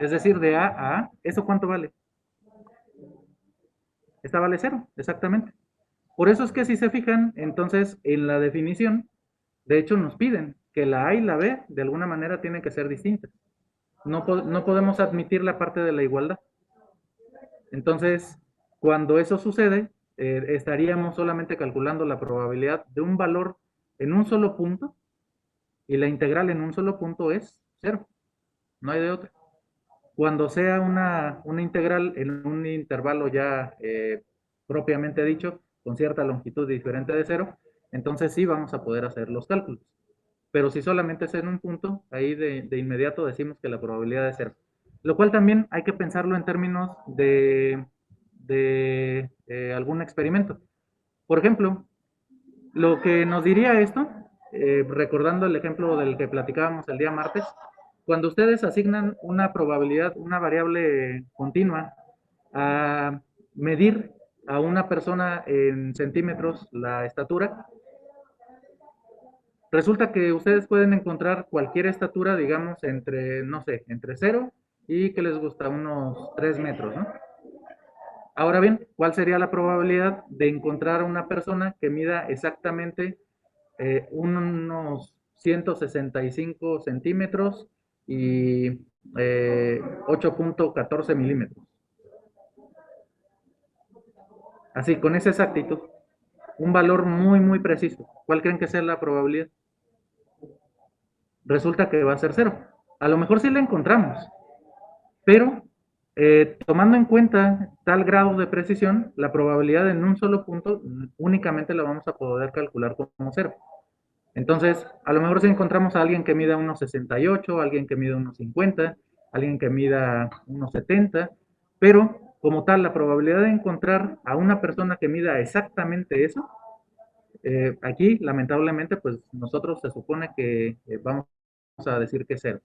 Es decir, de A a A, ¿eso cuánto vale? Esta vale 0, exactamente. Por eso es que si se fijan, entonces en la definición, de hecho nos piden que la A y la B de alguna manera tienen que ser distintas. No podemos admitir la parte de la igualdad. Entonces, cuando eso sucede, estaríamos solamente calculando la probabilidad de un valor en un solo punto y la integral en un solo punto es 0. No hay de otra. Cuando sea una integral en un intervalo ya propiamente dicho, con cierta longitud diferente de 0, entonces sí vamos a poder hacer los cálculos. Pero si solamente es en un punto, ahí de inmediato decimos que la probabilidad es 0. Lo cual también hay que pensarlo en términos de algún experimento. Por ejemplo, lo que nos diría esto, recordando el ejemplo del que platicábamos el día martes, cuando ustedes asignan una probabilidad, una variable continua, a medir a una persona en centímetros la estatura, resulta que ustedes pueden encontrar cualquier estatura, digamos, entre, no sé, entre 0 y que les gusta unos 3 metros, ¿no? Ahora bien, ¿cuál sería la probabilidad de encontrar a una persona que mida exactamente unos 165 centímetros y 8.14 milímetros? Así, con esa exactitud. Un valor muy, muy preciso. ¿Cuál creen que sea la probabilidad? Resulta que va a ser 0. A lo mejor sí la encontramos, pero tomando en cuenta tal grado de precisión, la probabilidad en un solo punto únicamente la vamos a poder calcular como 0. Entonces, a lo mejor si encontramos a alguien que mida unos 68, alguien que mida unos 50, alguien que mida unos 70, pero como tal, la probabilidad de encontrar a una persona que mida exactamente eso, aquí lamentablemente, pues nosotros se supone que vamos a decir que es 0.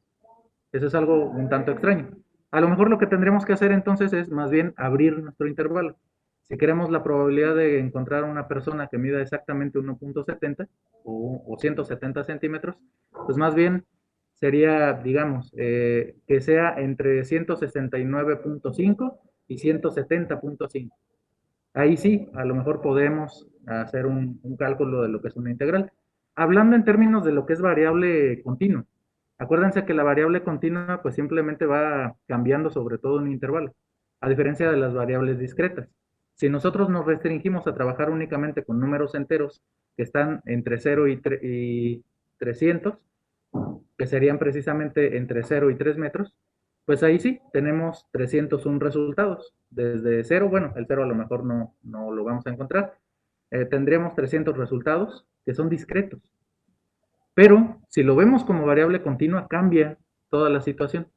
Eso es algo un tanto extraño. A lo mejor lo que tendremos que hacer entonces es más bien abrir nuestro intervalo. Si queremos la probabilidad de encontrar una persona que mida exactamente 1.70 o 170 centímetros, pues más bien sería, digamos, que sea entre 169.5 y 170.5. Ahí sí, a lo mejor podemos hacer un cálculo de lo que es una integral. Hablando en términos de lo que es variable continua. Acuérdense que la variable continua pues simplemente va cambiando sobre todo en un intervalo, a diferencia de las variables discretas. Si nosotros nos restringimos a trabajar únicamente con números enteros que están entre 0 y 300, que serían precisamente entre 0 y 3 metros, pues ahí sí, tenemos 301 resultados. Desde 0, bueno, el 0 a lo mejor no lo vamos a encontrar. Tendríamos 300 resultados que son discretos. Pero si lo vemos como variable continua, cambia toda la situación.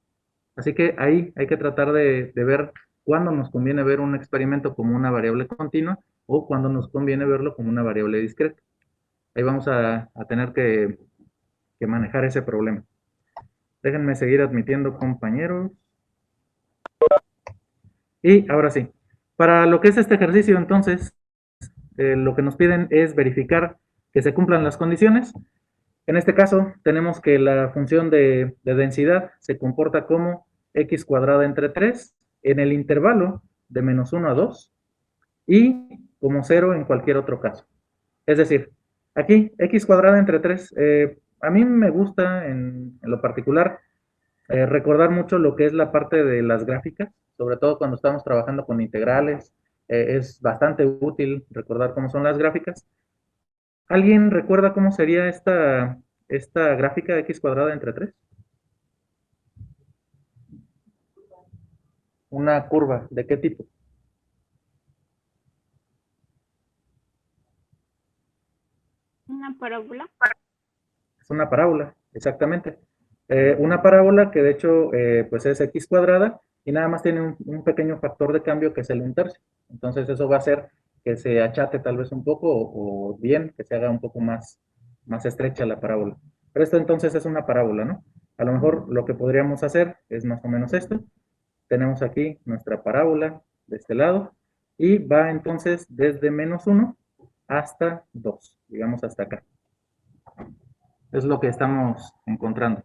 Así que ahí hay que tratar de ver cuándo nos conviene ver un experimento como una variable continua o cuándo nos conviene verlo como una variable discreta. Ahí vamos a tener que manejar ese problema. Déjenme seguir admitiendo compañeros. Y ahora sí, para lo que es este ejercicio, entonces, lo que nos piden es verificar que se cumplan las condiciones. En este caso, tenemos que la función de densidad se comporta como x cuadrada entre 3 en el intervalo de menos 1 a 2 y como 0 en cualquier otro caso. Es decir, aquí x cuadrada entre 3, a mí me gusta en lo particular recordar mucho lo que es la parte de las gráficas, sobre todo cuando estamos trabajando con integrales. Es bastante útil recordar cómo son las gráficas. ¿Alguien recuerda cómo sería esta gráfica de x cuadrada entre 3? Una curva, ¿de qué tipo? Una parábola. Es una parábola, exactamente. Una parábola que de hecho pues es x cuadrada y nada más tiene un pequeño factor de cambio que es el 1/3. Entonces eso va a hacer que se achate tal vez un poco o bien que se haga un poco más estrecha la parábola. Pero esto entonces es una parábola, ¿no? A lo mejor lo que podríamos hacer es más o menos esto. Tenemos aquí nuestra parábola de este lado y va entonces desde menos 1 hasta 2, digamos hasta acá. Es lo que estamos encontrando.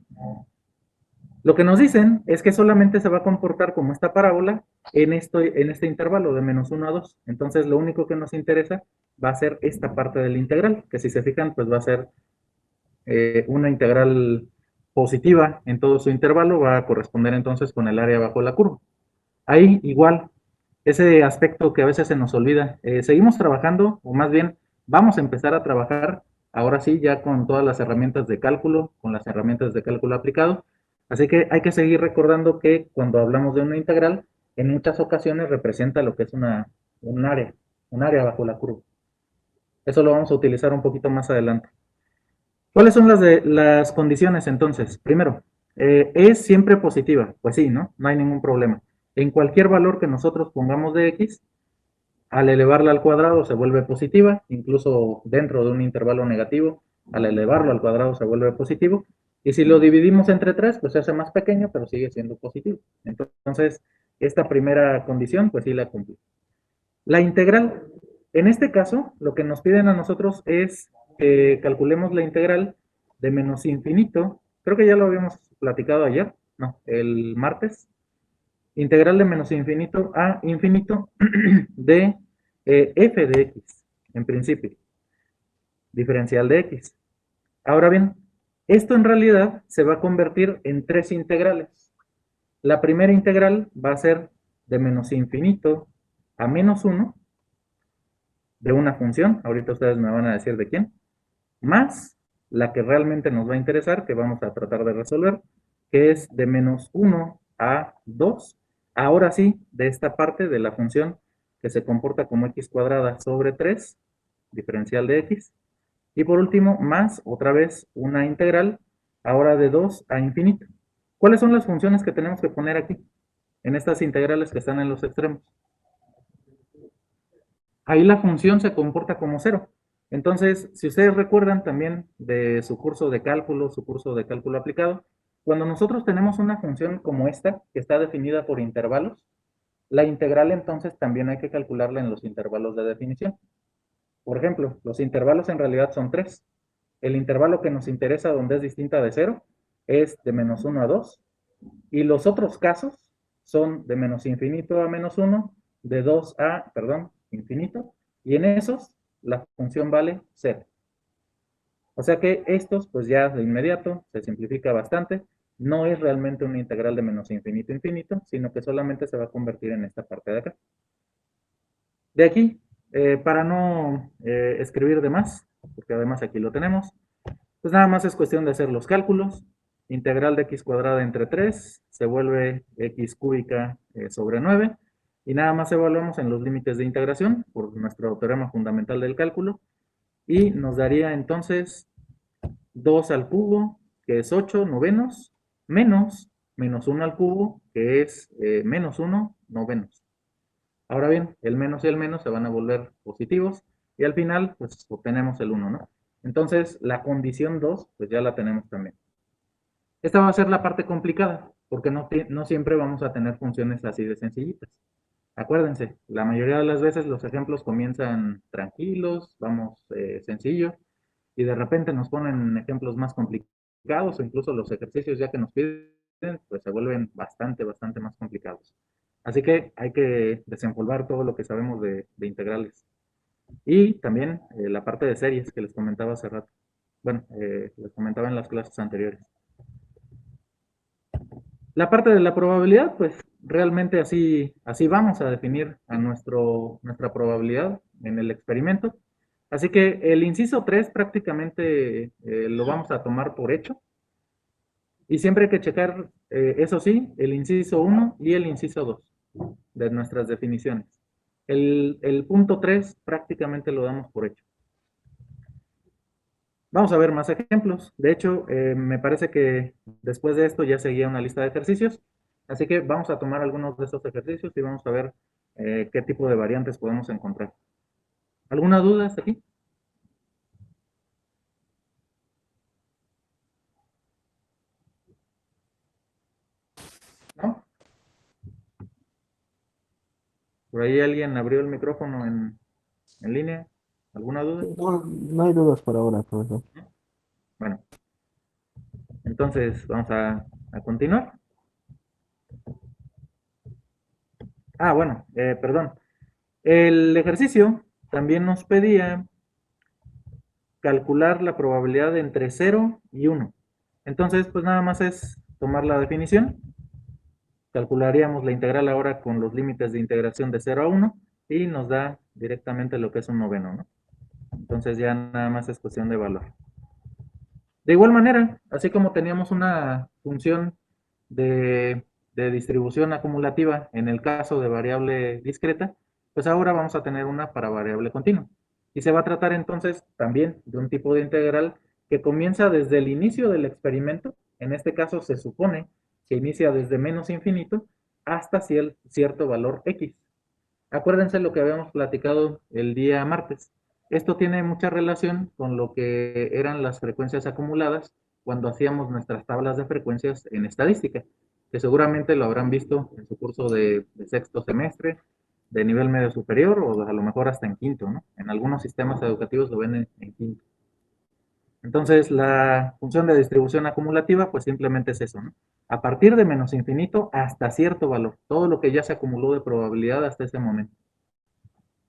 Lo que nos dicen es que solamente se va a comportar como esta parábola en este intervalo de -1 a 2. Entonces, lo único que nos interesa va a ser esta parte del integral, que si se fijan, pues va a ser una integral positiva en todo su intervalo, va a corresponder entonces con el área bajo la curva. Ahí igual, ese aspecto que a veces se nos olvida, seguimos trabajando, o más bien vamos a empezar a trabajar, ahora sí, ya con todas las herramientas de cálculo, con las herramientas de cálculo aplicado, así que hay que seguir recordando que cuando hablamos de una integral, en muchas ocasiones representa lo que es un área bajo la curva. Eso lo vamos a utilizar un poquito más adelante. ¿Cuáles son las condiciones entonces? Primero, ¿es siempre positiva? Pues sí, ¿no? No hay ningún problema. En cualquier valor que nosotros pongamos de x, al elevarla al cuadrado se vuelve positiva, incluso dentro de un intervalo negativo, al elevarlo al cuadrado se vuelve positivo. Y si lo dividimos entre 3, pues se hace más pequeño, pero sigue siendo positivo. Entonces, esta primera condición, pues sí la cumple. La integral. En este caso, lo que nos piden a nosotros es que calculemos la integral de menos infinito. Creo que ya lo habíamos platicado ayer, no, el martes. Integral de menos infinito a infinito de f de x, en principio. Diferencial de x. Ahora bien, esto en realidad se va a convertir en tres integrales. La primera integral va a ser de menos infinito a -1 de una función, ahorita ustedes me van a decir de quién, más la que realmente nos va a interesar, que vamos a tratar de resolver, que es de -1 a 2, ahora sí, de esta parte de la función que se comporta como x cuadrada sobre 3, diferencial de x, y por último, más otra vez una integral, ahora de 2 a infinito. ¿Cuáles son las funciones que tenemos que poner aquí, en estas integrales que están en los extremos? Ahí la función se comporta como cero. Entonces, si ustedes recuerdan también de su curso de cálculo, su curso de cálculo aplicado, cuando nosotros tenemos una función como esta, que está definida por intervalos, la integral entonces también hay que calcularla en los intervalos de definición. Por ejemplo, los intervalos en realidad son tres. El intervalo que nos interesa donde es distinta de cero es de -1 a 2, y los otros casos son de menos infinito a -1, de 2 a, perdón, infinito, y en esos la función vale 0. O sea que estos, pues ya de inmediato, se simplifica bastante. No es realmente una integral de menos infinito a infinito, sino que solamente se va a convertir en esta parte de acá. De aquí, para no escribir de más, porque además aquí lo tenemos, pues nada más es cuestión de hacer los cálculos. Integral de x cuadrada entre 3 se vuelve x cúbica sobre 9. Y nada más evaluamos en los límites de integración por nuestro teorema fundamental del cálculo. Y nos daría entonces 2 al cubo, que es 8 novenos, menos -1 al cubo, que es -1 novenos. Ahora bien, el menos y el menos se van a volver positivos y al final pues obtenemos el 1, ¿no? Entonces la condición 2 pues ya la tenemos también. Esta va a ser la parte complicada porque no siempre vamos a tener funciones así de sencillitas. Acuérdense, la mayoría de las veces los ejemplos comienzan tranquilos, vamos sencillo, y de repente nos ponen ejemplos más complicados o incluso los ejercicios ya que nos piden, pues se vuelven bastante más complicados. Así que hay que desempolvar todo lo que sabemos de integrales. Y también la parte de series que les comentaba hace rato. Bueno, les comentaba en las clases anteriores. La parte de la probabilidad, pues realmente así vamos a definir a nuestra probabilidad en el experimento. Así que el inciso 3 prácticamente lo vamos a tomar por hecho. Y siempre hay que checar, eso sí, el inciso 1 y el inciso 2 de nuestras definiciones. El punto 3 prácticamente lo damos por hecho. Vamos a ver más ejemplos. De hecho, me parece que después de esto ya seguía una lista de ejercicios. Así que vamos a tomar algunos de estos ejercicios y vamos a ver qué tipo de variantes podemos encontrar. ¿Alguna duda hasta aquí? ¿No? ¿Por ahí alguien abrió el micrófono en línea? ¿Alguna duda? No, no hay dudas por ahora, profesor. Bueno, entonces vamos a a continuar. Bueno, perdón. El ejercicio también nos pedía calcular la probabilidad de entre 0 y 1. Entonces, pues nada más es tomar la definición. Calcularíamos la integral ahora con los límites de integración de 0 a 1 y nos da directamente lo que es un noveno, ¿no? Entonces ya nada más es cuestión de valor. De igual manera, así como teníamos una función de distribución acumulativa en el caso de variable discreta, pues ahora vamos a tener una para variable continua. Y se va a tratar entonces también de un tipo de integral que comienza desde el inicio del experimento. En este caso se supone que inicia desde menos infinito hasta cierto valor x. Acuérdense lo que habíamos platicado el día martes. Esto tiene mucha relación con lo que eran las frecuencias acumuladas cuando hacíamos nuestras tablas de frecuencias en estadística, que seguramente lo habrán visto en su curso de sexto semestre, de nivel medio superior o a lo mejor hasta en quinto, ¿no? En algunos sistemas educativos lo ven en quinto. Entonces, la función de distribución acumulativa, pues simplemente es eso, ¿no? A partir de menos infinito hasta cierto valor, todo lo que ya se acumuló de probabilidad hasta ese momento.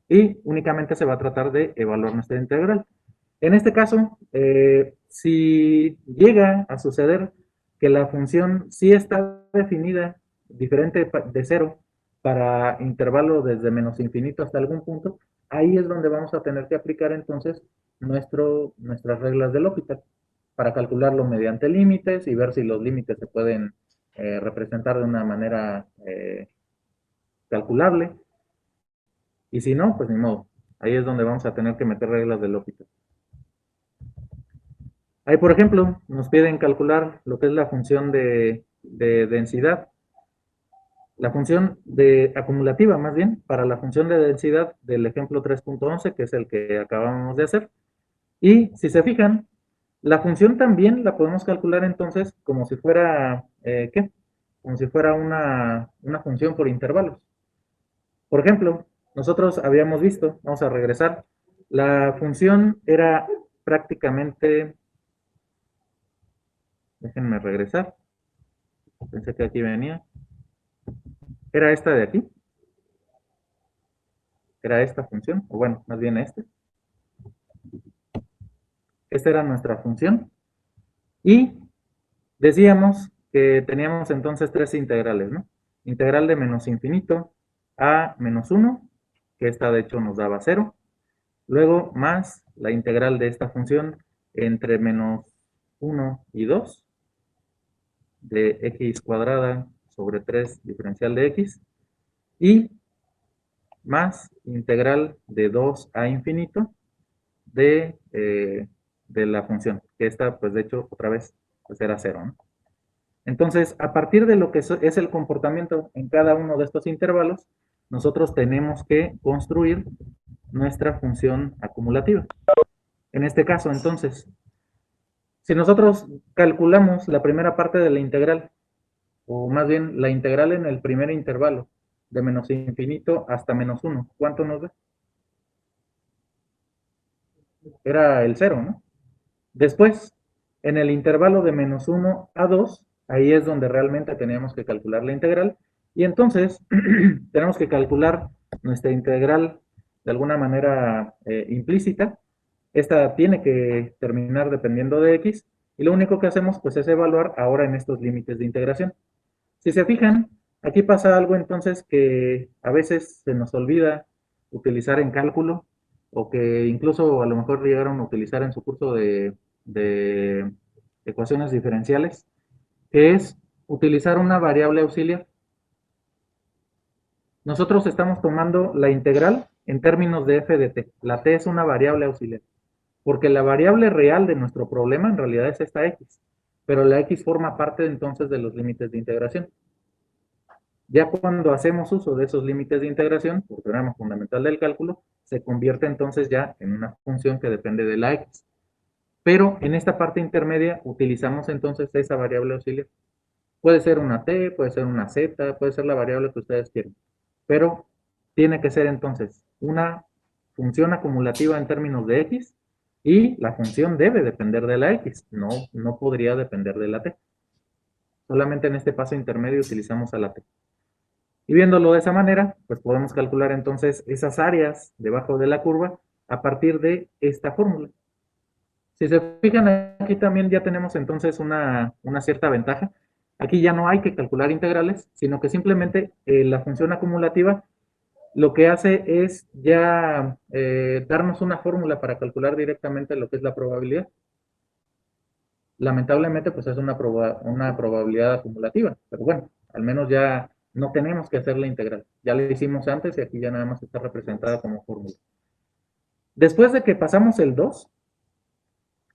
Y únicamente se va a tratar de evaluar nuestra integral. En este caso, si llega a suceder que la función sí está definida diferente de cero para intervalo desde menos infinito hasta algún punto, ahí es donde vamos a tener que aplicar entonces nuestras reglas de L'Hopital para calcularlo mediante límites y ver si los límites se pueden representar de una manera calculable. Y si no, pues ni modo. Ahí es donde vamos a tener que meter reglas de L'Hopital. Ahí, por ejemplo, nos piden calcular lo que es la función de densidad. La función de acumulativa, más bien, para la función de densidad del ejemplo 3.11, que es el que acabamos de hacer. Y si se fijan, la función también la podemos calcular entonces como si fuera, ¿qué? Como si fuera una función por intervalos. Por ejemplo, nosotros habíamos visto, vamos a regresar, la función era prácticamente, déjenme regresar, pensé que aquí venía, era esta de aquí, era esta función, o bueno, más bien esta era nuestra función, y decíamos que teníamos entonces tres integrales, ¿no? Integral de menos infinito a menos 1, que esta de hecho nos daba 0, luego más la integral de esta función entre menos 1 y 2, de x cuadrada sobre 3 diferencial de x, y más integral de 2 a infinito de la función, que esta pues de hecho otra vez pues era 0, ¿no? Entonces, a partir de lo que es el comportamiento en cada uno de estos intervalos, nosotros tenemos que construir nuestra función acumulativa. En este caso, entonces, si nosotros calculamos la primera parte de la integral, o más bien la integral en el primer intervalo, de menos infinito hasta menos 1, ¿cuánto nos da? Era el 0, ¿no? Después, en el intervalo de menos 1 a 2, ahí es donde realmente teníamos que calcular la integral. Y entonces, tenemos que calcular nuestra integral de alguna manera implícita. Esta tiene que terminar dependiendo de x. Y lo único que hacemos pues es evaluar ahora en estos límites de integración. Si se fijan, aquí pasa algo entonces que a veces se nos olvida utilizar en cálculo o que incluso a lo mejor llegaron a utilizar en su curso de ecuaciones diferenciales, que es utilizar una variable auxiliar. Nosotros estamos tomando la integral en términos de f de t. La t es una variable auxiliar, porque la variable real de nuestro problema en realidad es esta x, pero la x forma parte entonces de los límites de integración. Ya cuando hacemos uso de esos límites de integración, por teorema fundamental del cálculo, se convierte entonces ya en una función que depende de la x. Pero en esta parte intermedia utilizamos entonces esa variable auxiliar. Puede ser una t, puede ser una z, puede ser la variable que ustedes quieran. Pero tiene que ser entonces una función acumulativa en términos de x y la función debe depender de la x, no podría depender de la t. Solamente en este paso intermedio utilizamos a la t. Y viéndolo de esa manera, pues podemos calcular entonces esas áreas debajo de la curva a partir de esta fórmula. Si se fijan, aquí también ya tenemos entonces una cierta ventaja. Aquí ya no hay que calcular integrales, sino que simplemente la función acumulativa lo que hace es ya darnos una fórmula para calcular directamente lo que es la probabilidad. Lamentablemente, pues es una probabilidad acumulativa, pero bueno, al menos ya no tenemos que hacer la integral. Ya la hicimos antes y aquí ya nada más está representada como fórmula. Después de que pasamos el 2,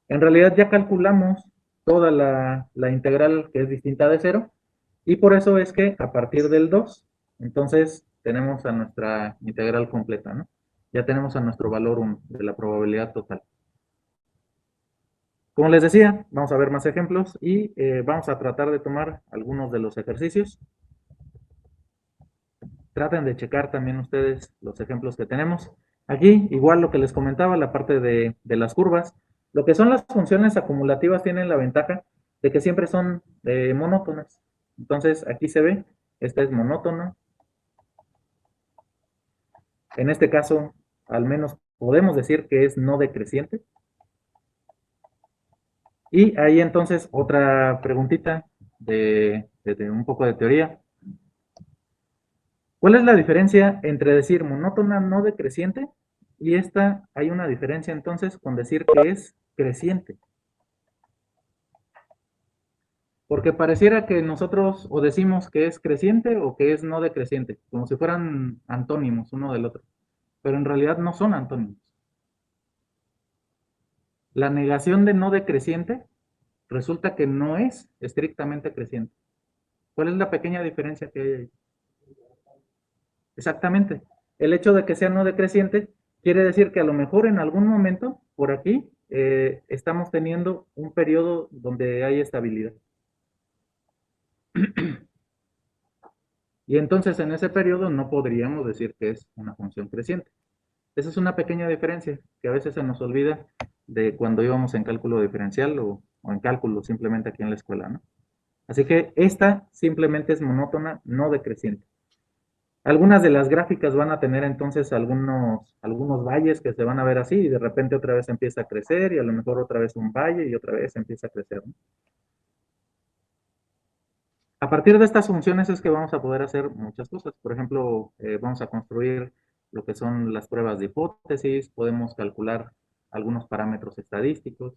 en realidad ya calculamos toda la integral que es distinta de 0, y por eso es que a partir del 2, entonces tenemos a nuestra integral completa, ¿no? Ya tenemos a nuestro valor 1 de la probabilidad total. Como les decía, vamos a ver más ejemplos y vamos a tratar de tomar algunos de los ejercicios. Traten de checar también ustedes los ejemplos que tenemos. Aquí, igual lo que les comentaba, la parte de las curvas. Lo que son las funciones acumulativas tienen la ventaja de que siempre son monótonas. Entonces, aquí se ve, esta es monótona. En este caso, al menos podemos decir que es no decreciente. Y ahí entonces otra preguntita de un poco de teoría. ¿Cuál es la diferencia entre decir monótona no decreciente y esta? Hay una diferencia entonces con decir que es creciente? Porque pareciera que nosotros o decimos que es creciente o que es no decreciente, como si fueran antónimos uno del otro, pero en realidad no son antónimos. La negación de no decreciente resulta que no es estrictamente creciente. ¿Cuál es la pequeña diferencia que hay ahí? Exactamente. El hecho de que sea no decreciente quiere decir que a lo mejor en algún momento por aquí estamos teniendo un periodo donde hay estabilidad. Y entonces en ese periodo no podríamos decir que es una función creciente. Esa es una pequeña diferencia que a veces se nos olvida de cuando íbamos en cálculo diferencial o en cálculo simplemente aquí en la escuela, ¿no? Así que esta simplemente es monótona, no decreciente. Algunas de las gráficas van a tener entonces algunos valles que se van a ver así y de repente otra vez empieza a crecer y a lo mejor otra vez un valle y otra vez empieza a crecer, ¿no? A partir de estas funciones es que vamos a poder hacer muchas cosas. Por ejemplo, vamos a construir lo que son las pruebas de hipótesis, podemos calcular algunos parámetros estadísticos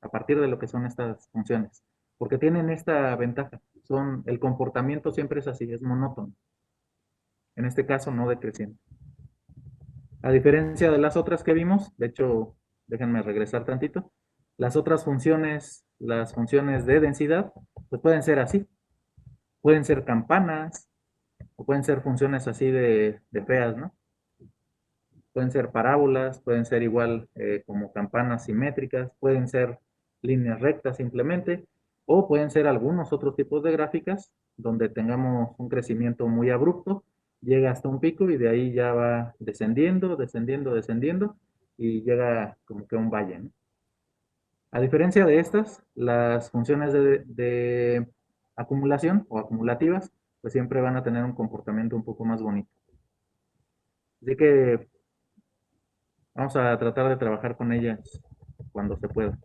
a partir de lo que son estas funciones, porque tienen esta ventaja, el comportamiento siempre es así, es monótono. En este caso no decreciente. A diferencia de las otras que vimos, de hecho, déjenme regresar tantito, las otras funciones, las funciones de densidad, pues pueden ser así, pueden ser campanas, o pueden ser funciones así de feas, ¿no? Pueden ser parábolas, pueden ser igual como campanas simétricas, pueden ser líneas rectas simplemente, o pueden ser algunos otros tipos de gráficas donde tengamos un crecimiento muy abrupto, llega hasta un pico y de ahí ya va descendiendo, descendiendo, descendiendo y llega como que a un valle, ¿no? A diferencia de estas, las funciones de acumulación o acumulativas, pues siempre van a tener un comportamiento un poco más bonito. Así que vamos a tratar de trabajar con ellas cuando se pueda.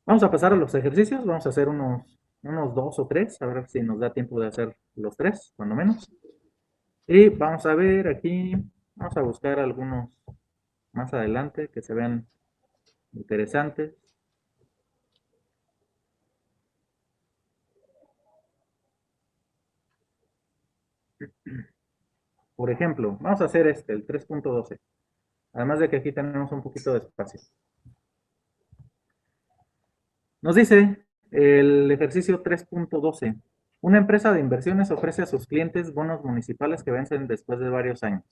Vamos a pasar a los ejercicios, vamos a hacer unos 2 o 3, a ver si nos da tiempo de hacer los 3, cuando menos. Y vamos a ver aquí, vamos a buscar algunos más adelante que se vean interesantes. Por ejemplo, vamos a hacer el 3.12. Además de que aquí tenemos un poquito de espacio. Nos dice el ejercicio 3.12. Una empresa de inversiones ofrece a sus clientes bonos municipales que vencen después de varios años.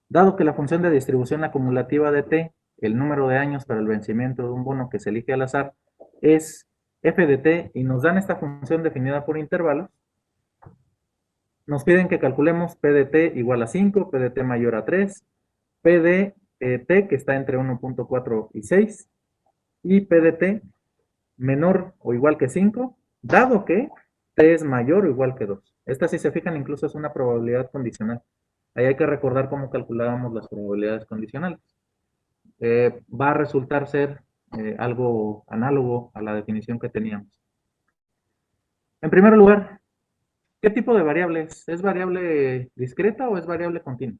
Dado que la función de distribución acumulativa de T, el número de años para el vencimiento de un bono que se elige al azar, es f de t y nos dan esta función definida por intervalos, nos piden que calculemos p de t igual a 5, p de t mayor a 3, p de t que está entre 1.4 y 6 y p de t menor o igual que 5 dado que t es mayor o igual que 2. Esta, si se fijan, incluso es una probabilidad condicional. Ahí hay que recordar cómo calculábamos las probabilidades condicionales. Va a resultar ser algo análogo a la definición que teníamos. En primer lugar, ¿qué tipo de variable es? ¿Es variable discreta o es variable continua?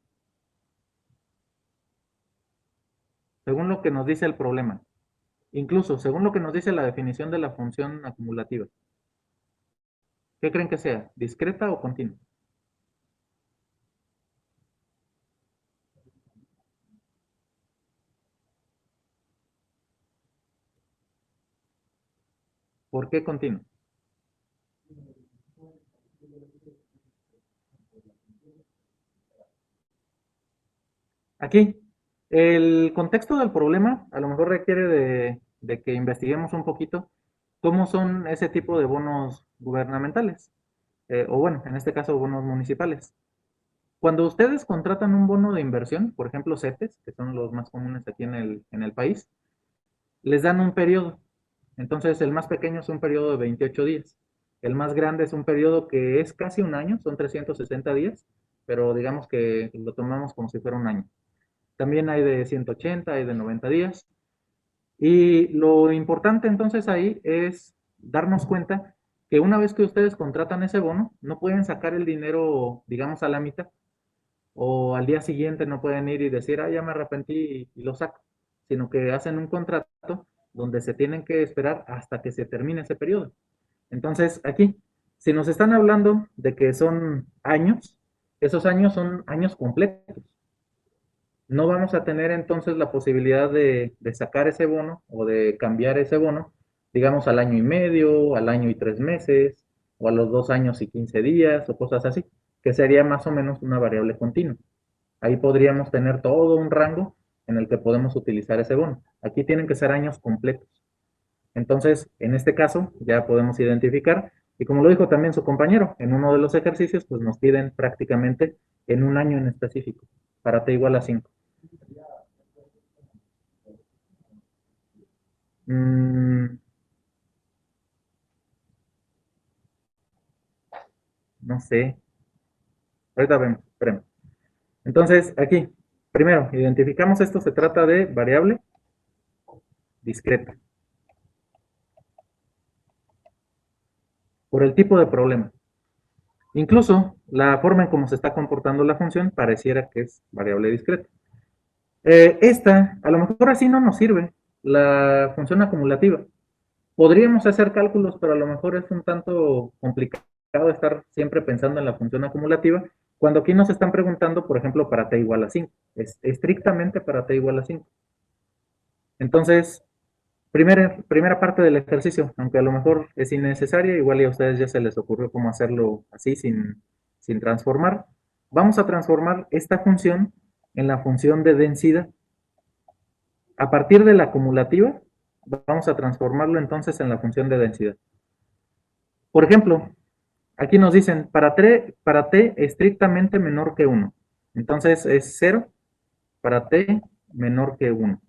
Según lo que nos dice el problema. Incluso, según lo que nos dice la definición de la función acumulativa. ¿Qué creen que sea? ¿Discreta o continua? ¿Por qué continua? Aquí, el contexto del problema a lo mejor requiere de que investiguemos un poquito cómo son ese tipo de bonos gubernamentales, o bueno, en este caso bonos municipales. Cuando ustedes contratan un bono de inversión, por ejemplo CETES, que son los más comunes aquí en el país, les dan un periodo. Entonces el más pequeño es un periodo de 28 días. El más grande es un periodo que es casi un año, son 360 días, pero digamos que lo tomamos como si fuera un año. También hay de 180, hay de 90 días. Y lo importante entonces ahí es darnos cuenta que una vez que ustedes contratan ese bono, no pueden sacar el dinero, digamos, a la mitad, o al día siguiente no pueden ir y decir, ah, ya me arrepentí y lo saco, sino que hacen un contrato donde se tienen que esperar hasta que se termine ese periodo. Entonces, aquí, si nos están hablando de que son años, esos años son años completos. No vamos a tener entonces la posibilidad de sacar ese bono o de cambiar ese bono, digamos, al año y medio, al año y 3 meses, o a los 2 años y 15 días, o cosas así, que sería más o menos una variable continua. Ahí podríamos tener todo un rango en el que podemos utilizar ese bono. Aquí tienen que ser años completos. Entonces, en este caso, ya podemos identificar, y como lo dijo también su compañero, en uno de los ejercicios, pues nos piden prácticamente en un año en específico, para t igual a 5. Mm, no sé. Ahorita vemos, espérame. Entonces, aquí, primero, identificamos esto, se trata de variable discreta, por el tipo de problema. Incluso, la forma en cómo se está comportando la función pareciera que es variable discreta. Esta, a lo mejor así no nos sirve, la función acumulativa. Podríamos hacer cálculos, pero a lo mejor es un tanto complicado estar siempre pensando en la función acumulativa, cuando aquí nos están preguntando, por ejemplo, para t igual a 5, es estrictamente para t igual a 5. Entonces, primera parte del ejercicio, aunque a lo mejor es innecesaria, igual y a ustedes ya se les ocurrió cómo hacerlo así sin transformar. Vamos a transformar esta función en la función de densidad. A partir de la acumulativa, vamos a transformarlo entonces en la función de densidad. Por ejemplo, aquí nos dicen para t estrictamente menor que 1. Entonces es 0 para t menor que 1.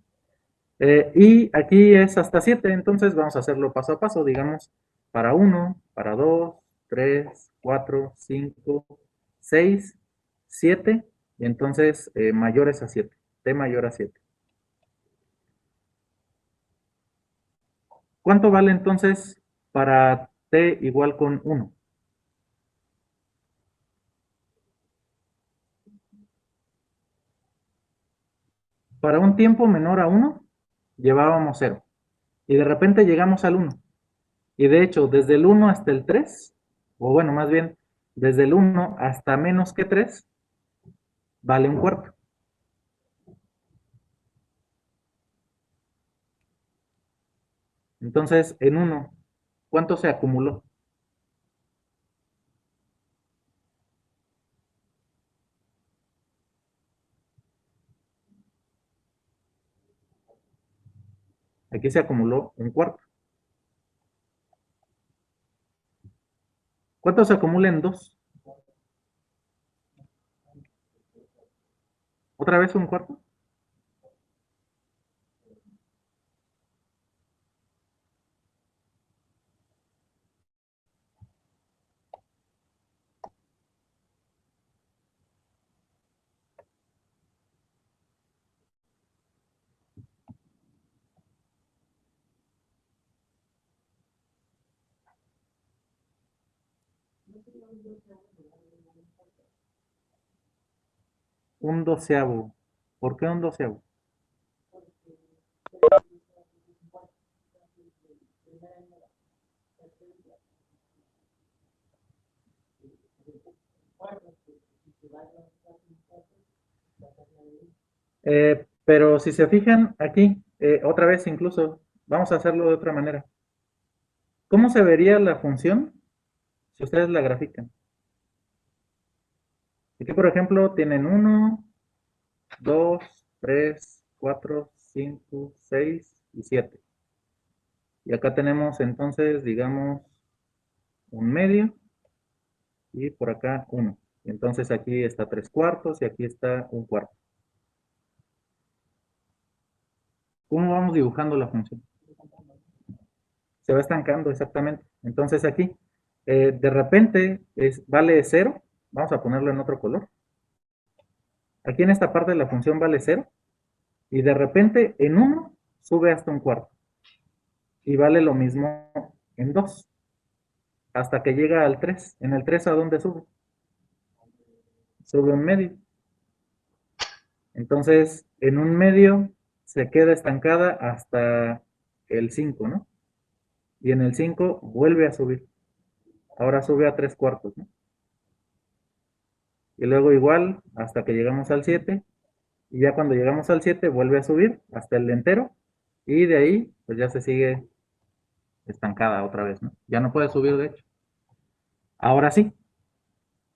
Y aquí es hasta 7, entonces vamos a hacerlo paso a paso, digamos, para 1, para 2, 3, 4, 5, 6, 7, y entonces mayores a 7, t mayor a 7. ¿Cuánto vale entonces para t igual con 1? Para un tiempo menor a 1, llevábamos 0. Y de repente llegamos al 1. Y de hecho, desde el 1 hasta el 3, o bueno, más bien, desde el 1 hasta menos que 3, vale un cuarto. Entonces, en 1, ¿cuánto se acumuló? Aquí se acumuló un cuarto. ¿Cuánto se acumula en 2? ¿Otra vez un cuarto? Un doceavo. ¿Por qué un doceavo? Pero si se fijan aquí, otra vez incluso, vamos a hacerlo de otra manera. ¿Cómo se vería la función si ustedes la grafican? Aquí, por ejemplo, tienen 1, 2, 3, 4, 5, 6 y 7. Y acá tenemos entonces, digamos, un medio y por acá 1. Entonces aquí está 3 cuartos y aquí está un cuarto. ¿Cómo vamos dibujando la función? Se va estancando exactamente. Entonces aquí, de repente, vale 0. Vamos a ponerlo en otro color. Aquí en esta parte de la función vale 0. Y de repente en 1 sube hasta un cuarto. Y vale lo mismo en 2. Hasta que llega al 3. En el 3, ¿a dónde sube? Sube un medio. Entonces, en un medio se queda estancada hasta el 5, ¿no? Y en el 5 vuelve a subir. Ahora sube a 3 cuartos, ¿no? Y luego igual hasta que llegamos al 7. Y ya cuando llegamos al 7 vuelve a subir hasta el entero. Y de ahí, pues ya se sigue estancada otra vez, ¿no? Ya no puede subir, de hecho. Ahora sí,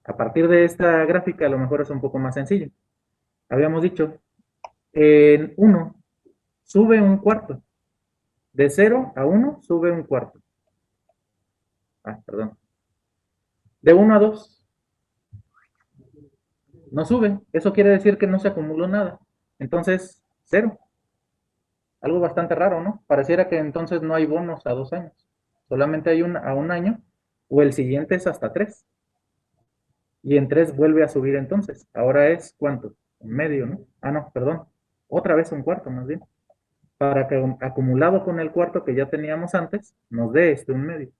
a partir de esta gráfica a lo mejor es un poco más sencillo. Habíamos dicho, en 1 sube un cuarto. De 0 a 1 sube un cuarto. Perdón. De 1 a 2 no sube. Eso quiere decir que no se acumuló nada. Entonces, 0. Algo bastante raro, ¿no? Pareciera que entonces no hay bonos a 2 años. Solamente hay a un año, o el siguiente es hasta 3. Y en 3 vuelve a subir entonces. Ahora es, ¿cuánto? Un medio, ¿no? No, perdón. Otra vez un cuarto, más bien. Para que acumulado con el cuarto que ya teníamos antes, nos dé un medio.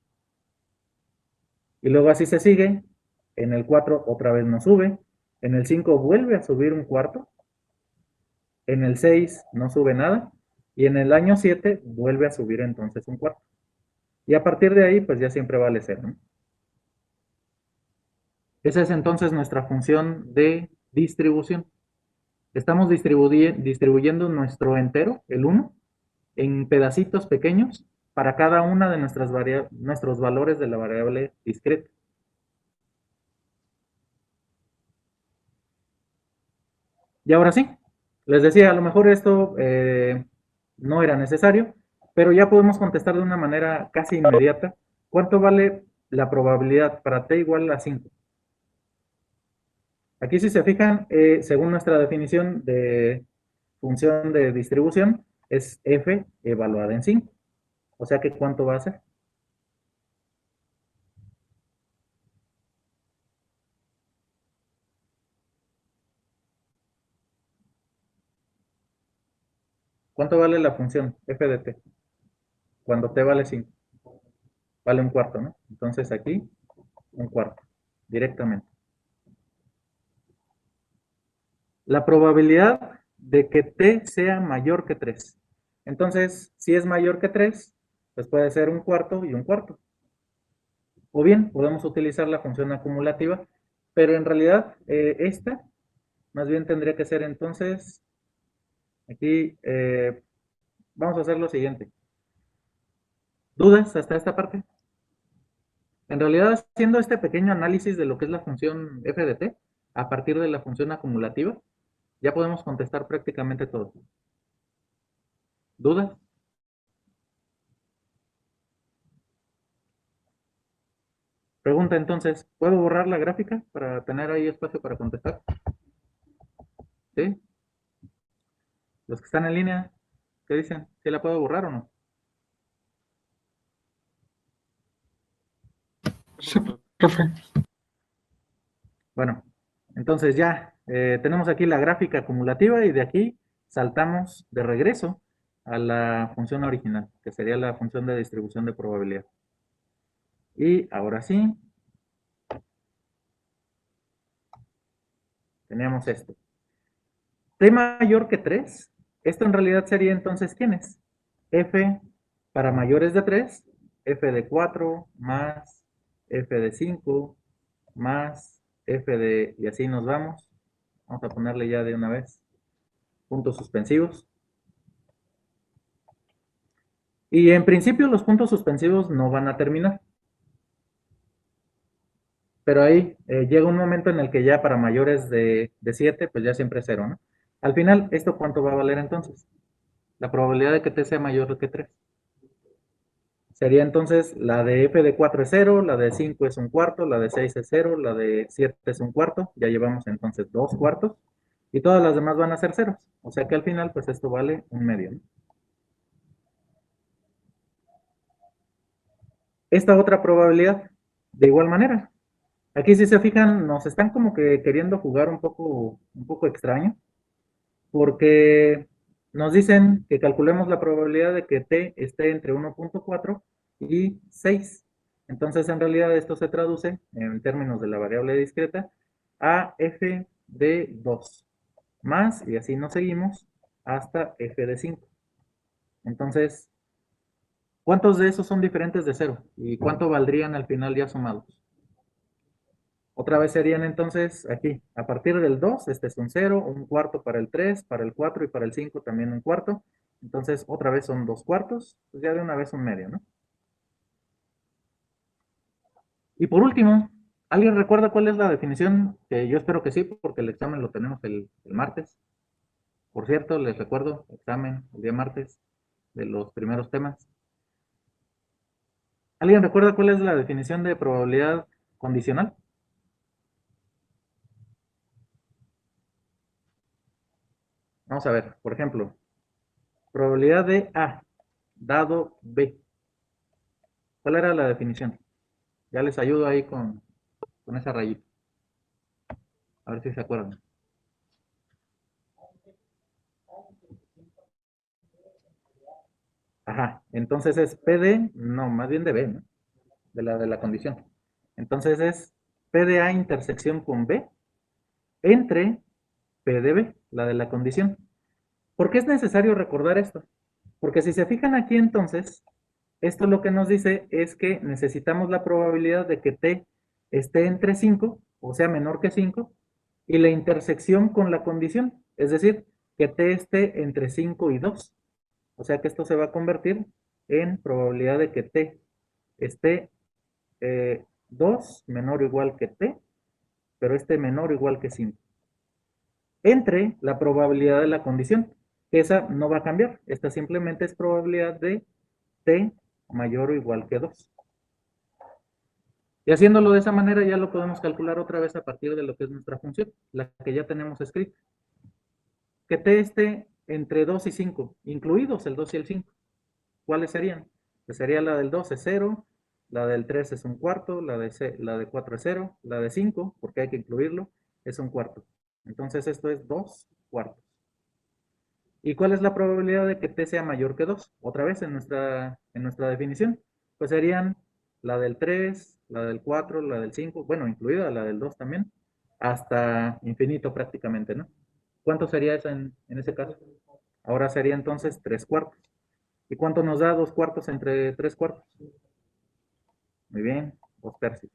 Y luego así se sigue. En el 4 otra vez nos sube. En el 5 vuelve a subir un cuarto. En el 6 no sube nada. Y en el año 7 vuelve a subir entonces un cuarto. Y a partir de ahí, pues ya siempre vale 0, ¿no? Esa es entonces nuestra función de distribución. Estamos distribuyendo nuestro entero, el 1, en pedacitos pequeños para cada una de nuestros valores de la variable discreta. Y ahora sí, les decía, a lo mejor esto no era necesario, pero ya podemos contestar de una manera casi inmediata. ¿Cuánto vale la probabilidad para t igual a 5? Aquí si se fijan, según nuestra definición de función de distribución, es f evaluada en 5. O sea que ¿cuánto va a ser? ¿Cuánto vale la función f de t? Cuando t vale 5. Vale un cuarto, ¿no? Entonces aquí, un cuarto, directamente. La probabilidad de que t sea mayor que 3. Entonces, si es mayor que 3, pues puede ser un cuarto y un cuarto. O bien, podemos utilizar la función acumulativa, pero en realidad esta más bien tendría que ser entonces, aquí vamos a hacer lo siguiente. ¿Dudas hasta esta parte? En realidad, haciendo este pequeño análisis de lo que es la función f de t, a partir de la función acumulativa, ya podemos contestar prácticamente todo. ¿Dudas? Pregunta entonces, ¿puedo borrar la gráfica para tener ahí espacio para contestar? ¿Sí? Los que están en línea, ¿qué dicen? ¿Sí la puedo borrar o no? Sí, profe. Bueno, entonces ya tenemos aquí la gráfica acumulativa y de aquí saltamos de regreso a la función original, que sería la función de distribución de probabilidad. Y ahora sí, teníamos esto. T mayor que 3, esto en realidad sería entonces, ¿quién es? F para mayores de 3, F de 4 más F de 5 más F de, y así nos vamos. Vamos a ponerle ya de una vez puntos suspensivos. Y en principio los puntos suspensivos no van a terminar. Pero ahí llega un momento en el que ya para mayores de 7, pues ya siempre es 0, ¿no? Al final, ¿esto cuánto va a valer entonces? La probabilidad de que t sea mayor que 3. Sería entonces la de f de 4 es 0, la de 5 es un cuarto, la de 6 es 0, la de 7 es un cuarto, ya llevamos entonces 2 cuartos, y todas las demás van a ser ceros. O sea que al final, pues esto vale un medio, ¿no? Esta otra probabilidad, de igual manera. Aquí si se fijan, nos están como que queriendo jugar un poco extraño, porque nos dicen que calculemos la probabilidad de que t esté entre 1.4 y 6. Entonces, en realidad, esto se traduce, en términos de la variable discreta, a f de 2 más, y así nos seguimos, hasta f de 5. Entonces, ¿cuántos de esos son diferentes de 0? ¿Y cuánto valdrían al final ya sumados? Otra vez serían entonces aquí, a partir del 2, este es un 0, un cuarto para el 3, para el 4 y para el 5 también un cuarto. Entonces otra vez son 2 cuartos, pues ya de una vez un medio, ¿no? Y por último, ¿alguien recuerda cuál es la definición? Que yo espero que sí, porque el examen lo tenemos el martes. Por cierto, les recuerdo, examen el día martes de los primeros temas. ¿Alguien recuerda cuál es la definición de probabilidad condicional? Vamos a ver, por ejemplo, probabilidad de A dado B. ¿Cuál era la definición? Ya les ayudo ahí con esa rayita. A ver si se acuerdan. Ajá, entonces es P de, no, más bien de B, ¿no? De la condición. Entonces es P de A intersección con B entre P de B, la de la condición. ¿Por qué es necesario recordar esto? Porque si se fijan aquí entonces, esto lo que nos dice es que necesitamos la probabilidad de que T esté entre 5, o sea, menor que 5, y la intersección con la condición, es decir, que T esté entre 5 y 2. O sea que esto se va a convertir en probabilidad de que T esté 2 menor o igual que T, pero esté menor o igual que 5. Entre la probabilidad de la condición, que esa no va a cambiar. Esta simplemente es probabilidad de T mayor o igual que 2. Y haciéndolo de esa manera ya lo podemos calcular otra vez a partir de lo que es nuestra función, la que ya tenemos escrita. Que T esté entre 2 y 5, incluidos el 2 y el 5. ¿Cuáles serían? Pues sería la del 2 es 0, la del 3 es un cuarto, la de 4 es 0, la de 5, porque hay que incluirlo, es un cuarto. Entonces esto es 2 cuartos. ¿Y cuál es la probabilidad de que t sea mayor que 2? Otra vez en nuestra definición. Pues serían la del 3, la del 4, la del 5, bueno, incluida la del 2 también, hasta infinito prácticamente, ¿no? ¿Cuánto sería eso en ese caso? Ahora sería entonces 3 cuartos. ¿Y cuánto nos da 2 cuartos entre 3 cuartos? Muy bien, 2 tercios.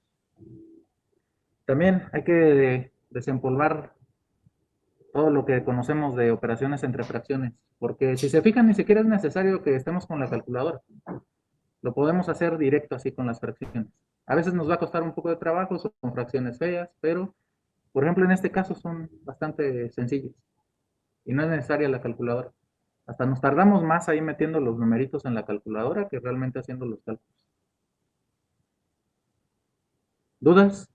También hay que desempolvar todo lo que conocemos de operaciones entre fracciones, porque si se fijan, ni siquiera es necesario que estemos con la calculadora. Lo podemos hacer directo así con las fracciones. A veces nos va a costar un poco de trabajo, son fracciones feas, pero por ejemplo en este caso son bastante sencillas y no es necesaria la calculadora. Hasta nos tardamos más ahí metiendo los numeritos en la calculadora que realmente haciendo los cálculos. ¿Dudas?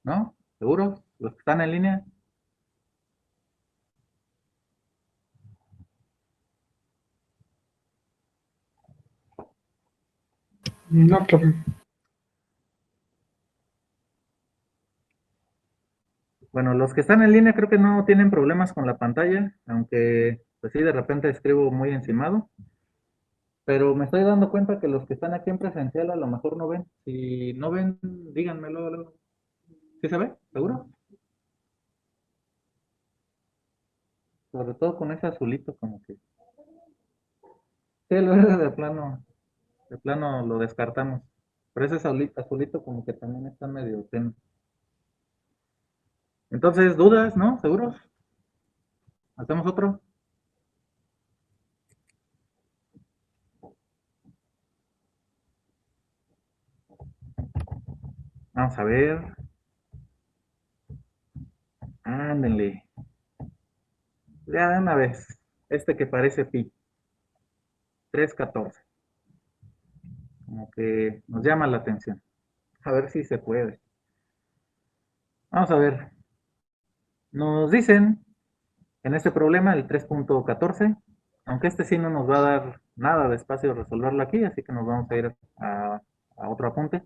¿No? ¿Seguro? ¿Los que están en línea? No, profe. Bueno, los que están en línea creo que no tienen problemas con la pantalla, aunque pues sí, de repente escribo muy encimado. pero me estoy dando cuenta que los que están aquí en presencial a lo mejor no ven. Si no ven, díganmelo luego. ¿Sí se ve? ¿Seguro? Sobre todo con ese azulito como que... Sí, el verde de plano lo descartamos. Pero ese azulito como que también está medio tenue. Entonces, dudas, ¿no? ¿Seguros? ¿Hacemos otro? Vamos a ver. Ándenle. Ya de una vez. Este que parece pi. 314. Como que nos llama la atención. A ver si se puede. Vamos a ver. Nos dicen en este problema el 3.14, aunque este sí no nos va a dar nada de espacio de resolverlo aquí, así que nos vamos a ir a otro apunte.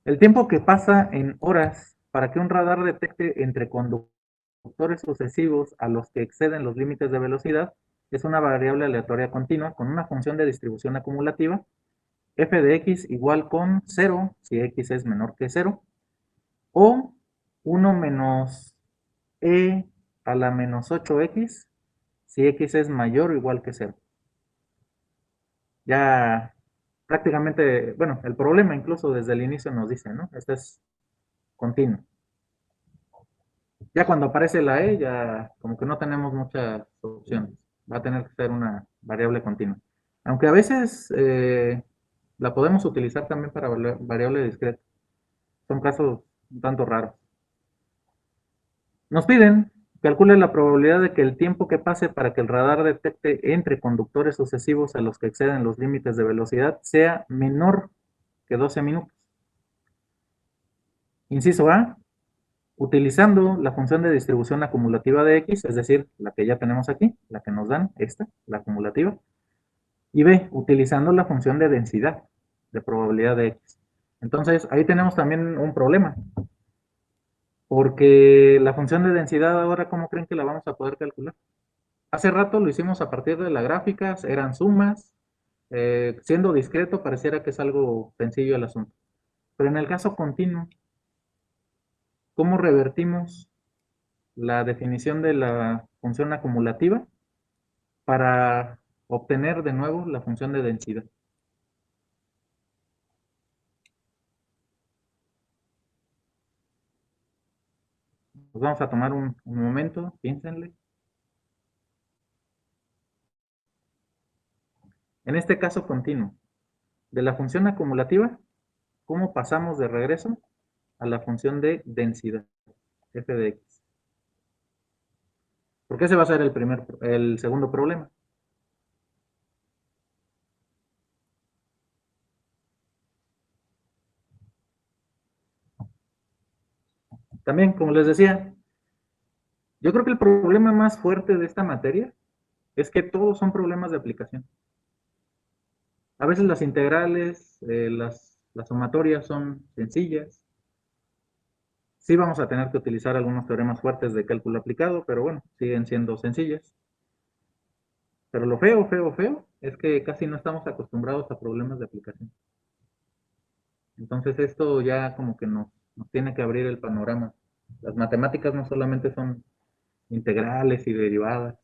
El tiempo que pasa en horas para que un radar detecte entre conductores sucesivos a los que exceden los límites de velocidad es una variable aleatoria continua con una función de distribución acumulativa f de x igual con 0 si x es menor que 0 o 1 menos e a la menos 8x si x es mayor o igual que 0. Ya prácticamente, bueno, el problema incluso desde el inicio nos dice, ¿no? Este es continuo. Ya cuando aparece la e, ya como que no tenemos muchas opciones. Va a tener que ser una variable continua. Aunque a veces la podemos utilizar también para variable discreta. Son casos un tanto raros. Nos piden, calcule la probabilidad de que el tiempo que pase para que el radar detecte entre conductores sucesivos a los que exceden los límites de velocidad sea menor que 12 minutos. Inciso A, utilizando la función de distribución acumulativa de x, es decir, la que ya tenemos aquí, la que nos dan, esta, la acumulativa. Y B, utilizando la función de densidad, de probabilidad de x. Entonces, ahí tenemos también un problema, porque la función de densidad ahora, ¿cómo creen que la vamos a poder calcular? Hace rato lo hicimos a partir de la gráfica, eran sumas, siendo discreto pareciera que es algo sencillo el asunto. Pero en el caso continuo, ¿cómo revertimos la definición de la función acumulativa para obtener de nuevo la función de densidad? Pues vamos a tomar un momento, piénsenle. En este caso continuo, de la función acumulativa, ¿cómo pasamos de regreso a la función de densidad, f de x? Porque ese va a ser el segundo problema. También, como les decía, yo creo que el problema más fuerte de esta materia es que todos son problemas de aplicación. A veces las integrales, las sumatorias son sencillas. Sí vamos a tener que utilizar algunos teoremas fuertes de cálculo aplicado, pero bueno, siguen siendo sencillas. Pero lo feo, feo, feo, es que casi no estamos acostumbrados a problemas de aplicación. Entonces esto ya como que nos tiene que abrir el panorama. Las matemáticas no solamente son integrales y derivadas,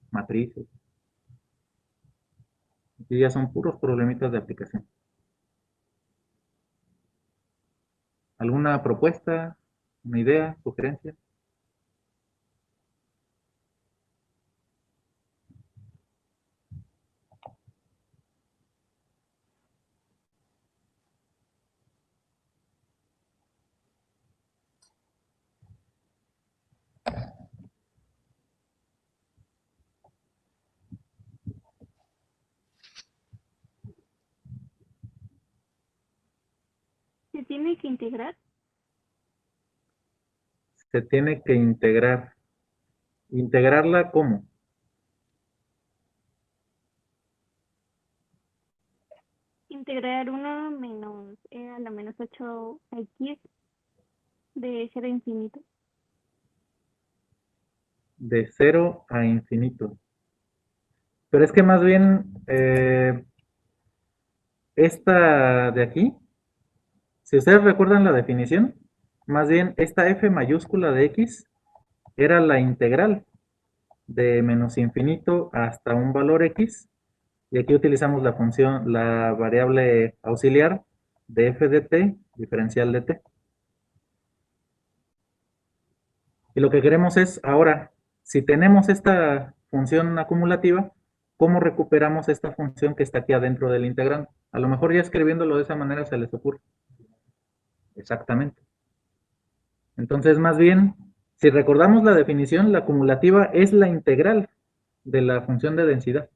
matrices. Aquí ya son puros problemitas de aplicación. ¿Alguna propuesta, una idea, sugerencia? ¿Se tiene que integrar? Se tiene que integrar. ¿Integrarla cómo? Integrar 1 menos e a la menos 8x de 0 a infinito. De cero a infinito. Pero es que más bien esta de aquí, si ustedes recuerdan la definición, más bien esta f mayúscula de x era la integral de menos infinito hasta un valor x, y aquí utilizamos la función, la variable auxiliar de f de t, diferencial de t. Y lo que queremos es, ahora, si tenemos esta función acumulativa, ¿cómo recuperamos esta función que está aquí adentro del integrante? A lo mejor ya escribiéndolo de esa manera se les ocurre. Exactamente. Entonces, más bien, si recordamos la definición, la acumulativa es la integral de la función de densidad.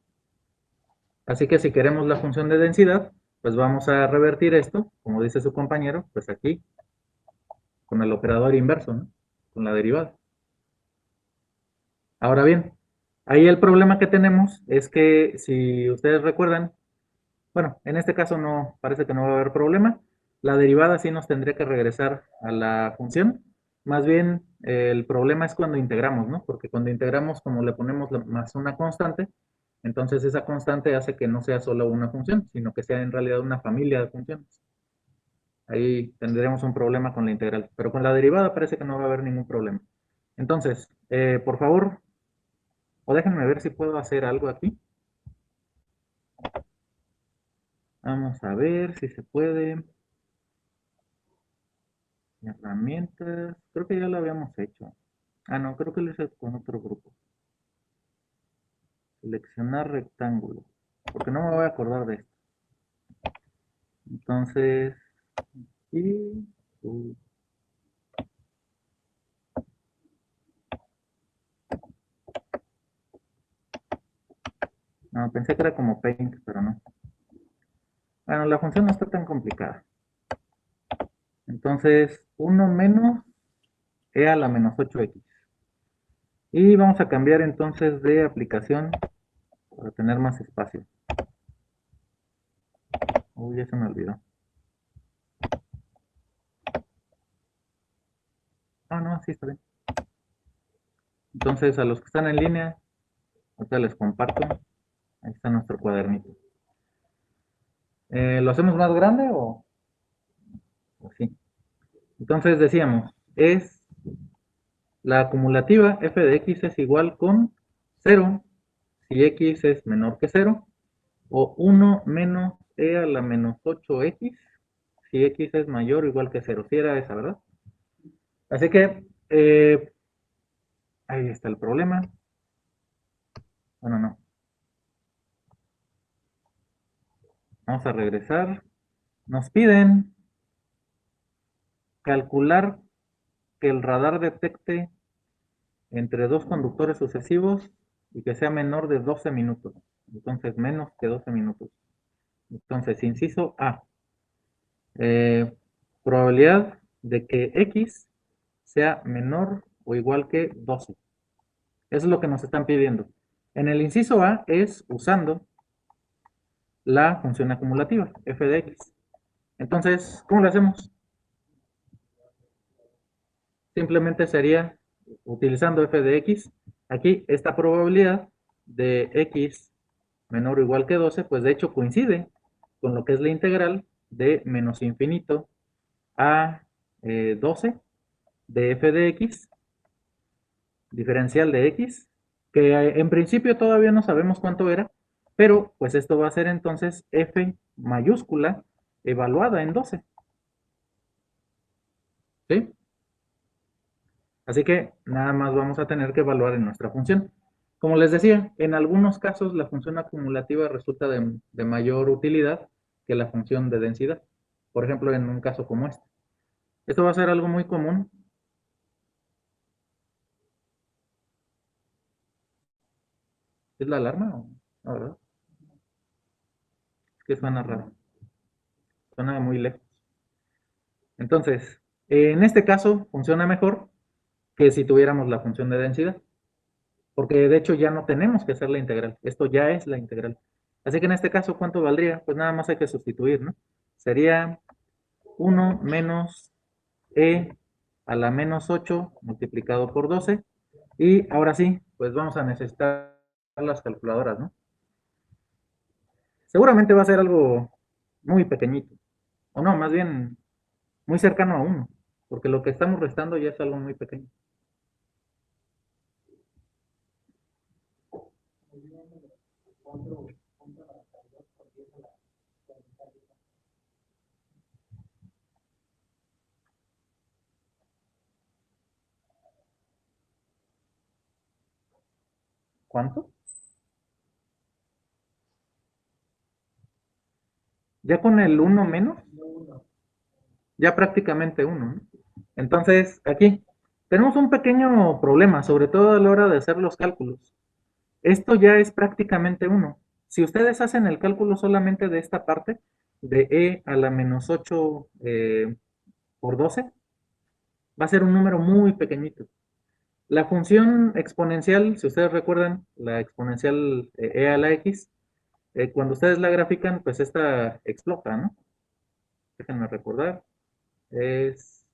Así que si queremos la función de densidad, pues vamos a revertir esto, como dice su compañero, pues aquí, con el operador inverso, ¿no? Con la derivada. Ahora bien, ahí el problema que tenemos es que si ustedes recuerdan, bueno, en este caso no, parece que no va a haber problema. La derivada sí nos tendría que regresar a la función. Más bien, el problema es cuando integramos, ¿no? Porque cuando integramos, como le ponemos más una constante, entonces esa constante hace que no sea solo una función, sino que sea en realidad una familia de funciones. Ahí tendremos un problema con la integral. Pero con la derivada parece que no va a haber ningún problema. Entonces, por favor, o déjenme ver si puedo hacer algo aquí. Vamos a ver si se puede. Herramientas. Creo que ya lo habíamos hecho. Ah, no, creo que lo hice con otro grupo. Seleccionar rectángulo. Porque no me voy a acordar de esto. Entonces, y no, pensé que era como Paint, pero no. Bueno, la función no está tan complicada. Entonces, 1 menos e a la menos 8x. Y vamos a cambiar entonces de aplicación para tener más espacio. Uy, ya se me olvidó. Ah, no, sí está bien. Entonces, a los que están en línea, ahorita les comparto. Ahí está nuestro cuadernito. ¿Lo hacemos más grande o sí? Entonces decíamos, es la acumulativa f de x es igual con 0 si x es menor que 0, o 1 menos e a la menos 8x si x es mayor o igual que 0. Si era esa, ¿verdad? Así que ahí está el problema. Bueno, no. Vamos a regresar. Nos piden calcular que el radar detecte entre dos conductores sucesivos y que sea menor de 12 minutos. Entonces, menos que 12 minutos. Entonces, inciso A. eh, probabilidad de que X sea menor o igual que 12. Eso es lo que nos están pidiendo. En el inciso A es usando la función acumulativa, f de x. Entonces, ¿cómo lo hacemos? Simplemente sería utilizando f de x. Aquí esta probabilidad de x menor o igual que 12, pues de hecho coincide con lo que es la integral de menos infinito a 12 de f de x, diferencial de x, que en principio todavía no sabemos cuánto era, pero pues esto va a ser entonces f mayúscula evaluada en 12. ¿Sí? Así que nada más vamos a tener que evaluar en nuestra función. Como les decía, en algunos casos la función acumulativa resulta de mayor utilidad que la función de densidad. Por ejemplo, en un caso como este. Esto va a ser algo muy común. ¿Es la alarma o no, verdad? Es que suena raro. Suena muy lejos. Entonces, en este caso funciona mejor que si tuviéramos la función de densidad. Porque de hecho ya no tenemos que hacer la integral. Esto ya es la integral. Así que en este caso, ¿cuánto valdría? Pues nada más hay que sustituir, ¿no? Sería 1 menos e a la menos 8 multiplicado por 12. Y ahora sí, pues vamos a necesitar las calculadoras, ¿no? Seguramente va a ser algo muy pequeñito. O no, más bien muy cercano a uno, porque lo que estamos restando ya es algo muy pequeño. ¿Cuánto? Ya con el uno menos, ya prácticamente uno, ¿no? Entonces, aquí tenemos un pequeño problema, sobre todo a la hora de hacer los cálculos. Esto ya es prácticamente uno. Si ustedes hacen el cálculo solamente de esta parte, de e a la menos 8 por 12, va a ser un número muy pequeñito. La función exponencial, si ustedes recuerdan, la exponencial e a la x, cuando ustedes la grafican, pues esta explota, ¿no? Déjenme recordar, es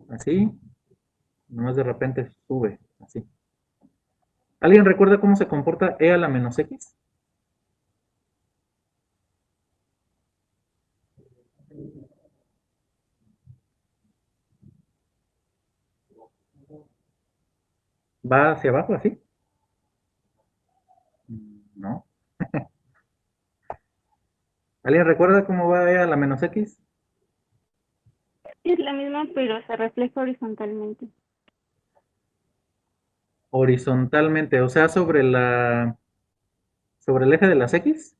así, nomás de repente sube, así. ¿Alguien recuerda cómo se comporta e a la menos x? ¿Va hacia abajo así? No. ¿Alguien recuerda cómo va e a la menos x? Es la misma, pero se refleja horizontalmente. Horizontalmente, o sea, sobre el eje de las x,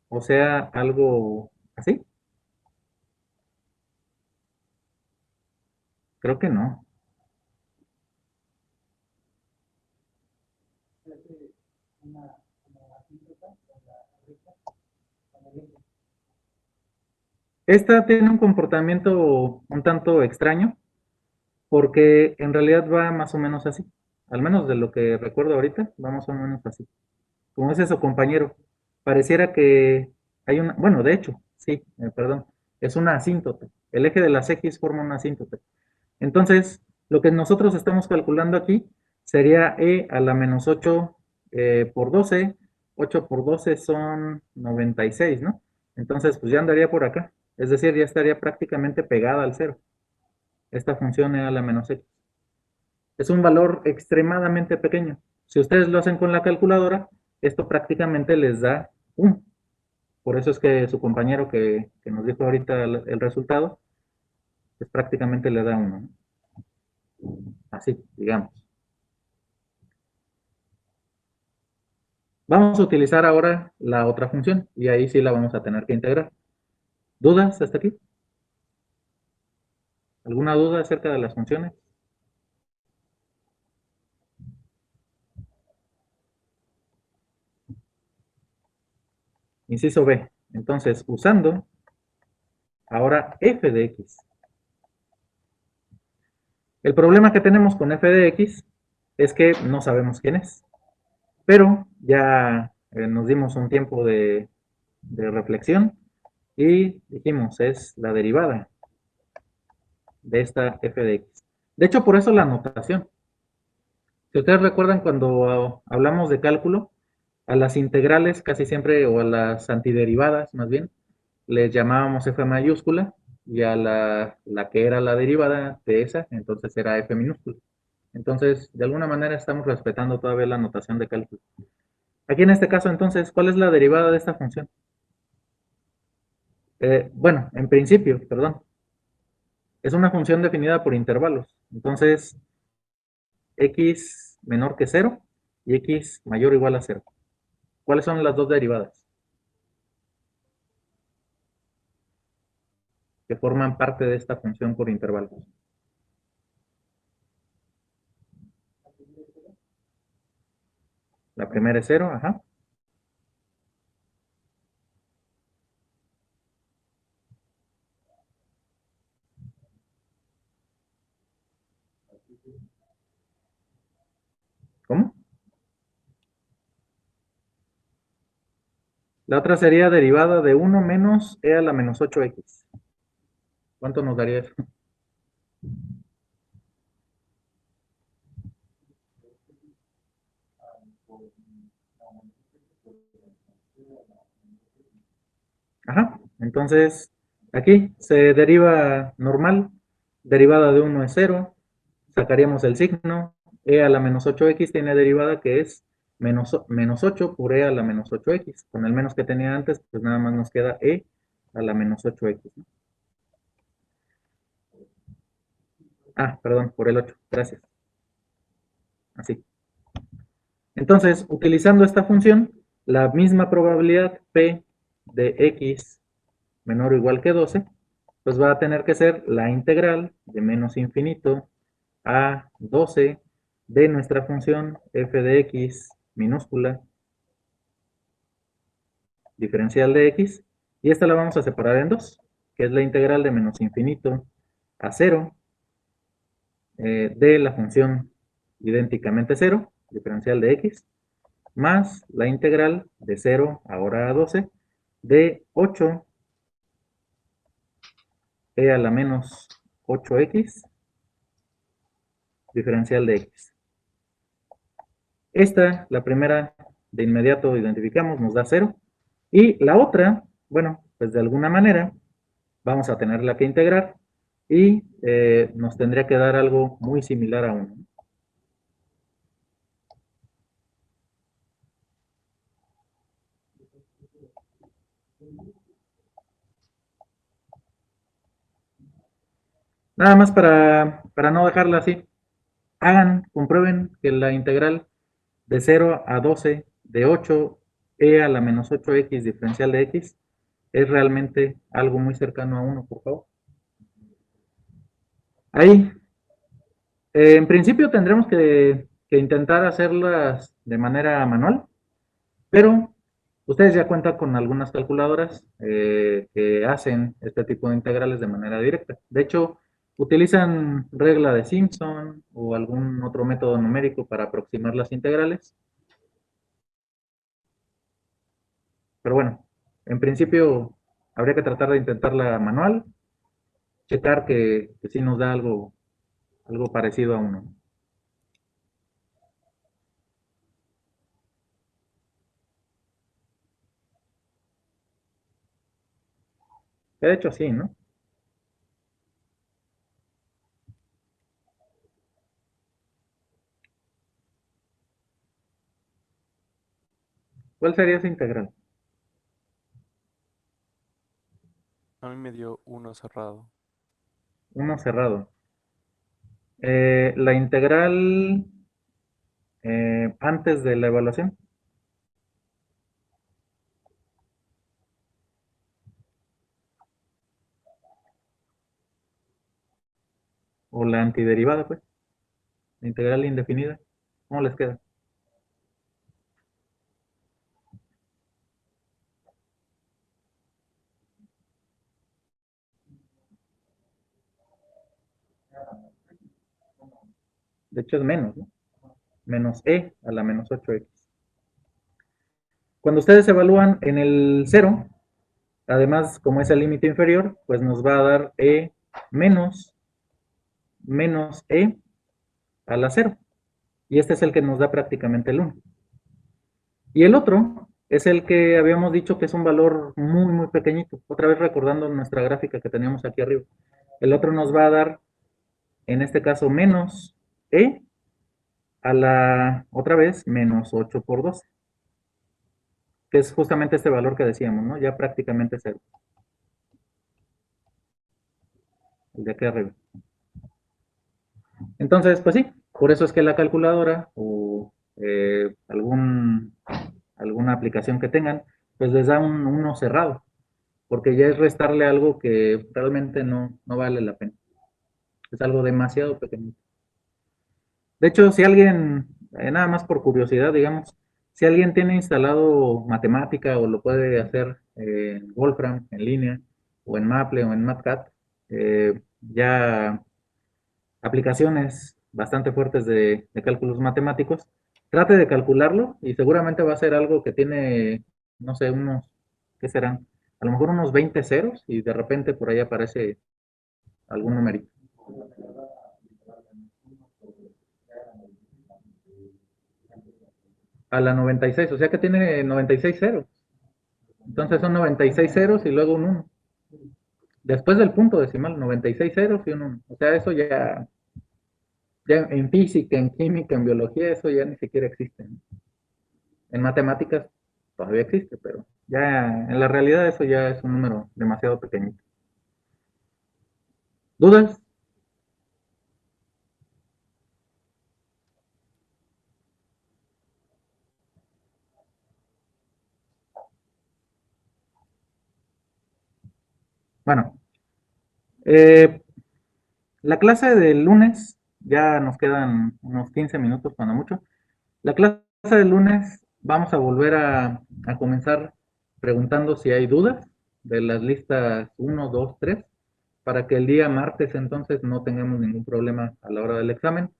o sea, algo así. Creo que no. Esta tiene un comportamiento un tanto extraño, porque en realidad va más o menos así. Al menos de lo que recuerdo ahorita, va más o menos así. Como dice su compañero, pareciera que hay una, bueno, de hecho, sí, perdón, es una asíntota. El eje de las X forma una asíntota. Entonces, lo que nosotros estamos calculando aquí sería e a la menos 8 por 12. 8 por 12 son 96, ¿no? Entonces, pues ya andaría por acá. Es decir, ya estaría prácticamente pegada al cero. Esta función e a la menos x. Es un valor extremadamente pequeño. Si ustedes lo hacen con la calculadora, esto prácticamente les da 1. Por eso es que su compañero que nos dijo ahorita el resultado, pues prácticamente le da 1, ¿no? Así, digamos. Vamos a utilizar ahora la otra función y ahí sí la vamos a tener que integrar. ¿Dudas hasta aquí? ¿Alguna duda acerca de las funciones? Inciso B. Entonces, usando ahora f de x. El problema que tenemos con f de x es que no sabemos quién es. Pero ya nos dimos un tiempo de reflexión y dijimos, es la derivada de esta f de x. De hecho, por eso la notación. Si ustedes recuerdan cuando hablamos de cálculo, a las integrales casi siempre, o a las antiderivadas más bien, les llamábamos f mayúscula, y a la que era la derivada de esa, entonces era f minúscula. Entonces, de alguna manera estamos respetando todavía la notación de cálculo. Aquí en este caso, entonces, ¿cuál es la derivada de esta función? Bueno, en principio, perdón, es una función definida por intervalos. Entonces, x menor que 0 y x mayor o igual a 0. ¿Cuáles son las dos derivadas que forman parte de esta función por intervalos? La primera es 0, ajá. ¿Cómo? La otra sería derivada de 1 menos e a la menos 8x. ¿Cuánto nos daría eso? Entonces, aquí se deriva normal, derivada de 1 es 0, sacaríamos el signo, e a la menos 8x tiene derivada que es menos 8 por e a la menos 8x. Con el menos que tenía antes, pues nada más nos queda e a la menos 8x, ¿no? Ah, perdón, por el 8, gracias. Así. Entonces, utilizando esta función, la misma probabilidad p de x menor o igual que 12, pues va a tener que ser la integral de menos infinito a 12 de nuestra función f de x minúscula diferencial de x, y esta la vamos a separar en dos, que es la integral de menos infinito a 0 de la función idénticamente 0, diferencial de x, más la integral de 0 ahora a 12 de 8 e a la menos 8x diferencial de x. Esta, la primera, de inmediato identificamos, nos da 0. Y la otra, bueno, pues de alguna manera vamos a tenerla que integrar y nos tendría que dar algo muy similar a 1. Nada más para no dejarla así. Comprueben que la integral de 0 a 12 de 8 e a la menos 8x diferencial de x es realmente algo muy cercano a 1, por favor. Ahí, en principio tendremos que intentar hacerlas de manera manual, pero ustedes ya cuentan con algunas calculadoras que hacen este tipo de integrales de manera directa. De hecho, utilizan regla de Simpson o algún otro método numérico para aproximar las integrales. Pero bueno, en principio habría que tratar de intentarla manual, checar que sí nos da algo parecido a 1. De hecho, sí, ¿no? ¿Cuál sería esa integral? A mí me dio 1 cerrado. 1 cerrado. La integral antes de la evaluación. O la antiderivada, pues. La integral indefinida. ¿Cómo les queda? De hecho es menos, ¿no? Menos e a la menos 8x. Cuando ustedes evalúan en el 0, además, como es el límite inferior, pues nos va a dar e menos e a la 0. Y este es el que nos da prácticamente el 1. Y el otro es el que habíamos dicho que es un valor muy, muy pequeñito. Otra vez recordando nuestra gráfica que teníamos aquí arriba. El otro nos va a dar, en este caso, menos e a la, otra vez, menos 8 por 2. Que es justamente este valor que decíamos, ¿no? Ya prácticamente 0. El de aquí arriba. Entonces, pues sí, por eso es que la calculadora o alguna aplicación que tengan, pues les da un 1 cerrado, porque ya es restarle algo que realmente no vale la pena. Es algo demasiado pequeño. De hecho, si alguien, nada más por curiosidad, digamos, si alguien tiene instalado matemática o lo puede hacer en Wolfram, en línea, o en Maple o en Matcat, ya aplicaciones bastante fuertes de cálculos matemáticos, trate de calcularlo y seguramente va a ser algo que tiene, no sé, ¿qué serán? A lo mejor unos 20 ceros y de repente por ahí aparece algún numerito. A la 96, o sea que tiene 96 ceros. Entonces son 96 ceros y luego un 1. Después del punto decimal, 96 ceros y un 1. O sea, eso ya en física, en química, en biología, eso ya ni siquiera existe, ¿no? En matemáticas todavía existe, pero ya en la realidad eso ya es un número demasiado pequeñito. ¿Dudas? Bueno, eh, la clase del lunes, ya nos quedan unos 15 minutos cuando mucho. La clase del lunes vamos a volver a comenzar preguntando si hay dudas de las listas 1, 2, 3, para que el día martes entonces no tengamos ningún problema a la hora del examen.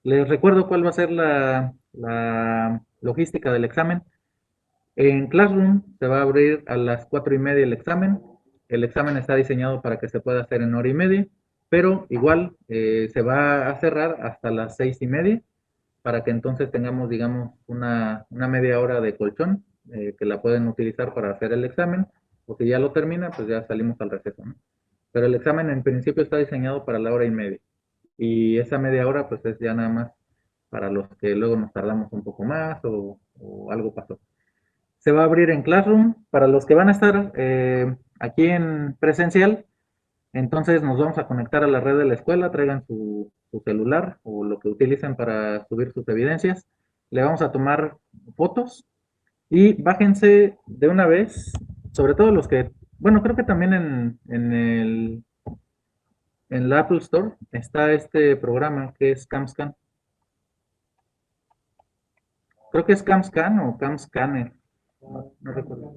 Les recuerdo cuál va a ser la logística del examen. En Classroom se va a abrir a las 4:30 el examen. El examen está diseñado para que se pueda hacer en hora y media, pero igual se va a cerrar hasta las 6:30 para que entonces tengamos, digamos, una media hora de colchón que la pueden utilizar para hacer el examen, o si ya lo termina, pues ya salimos al receso, ¿no? Pero el examen en principio está diseñado para la hora y media, y esa media hora pues es ya nada más para los que luego nos tardamos un poco más o algo pasó. Se va a abrir en Classroom para los que van a estar aquí en presencial. Entonces nos vamos a conectar a la red de la escuela, traigan su celular o lo que utilicen para subir sus evidencias. Le vamos a tomar fotos y bájense de una vez, sobre todo los que, bueno, creo que también en la Apple Store está este programa que es CamScan. Creo que es CamScan o CamScanner. No recuerdo.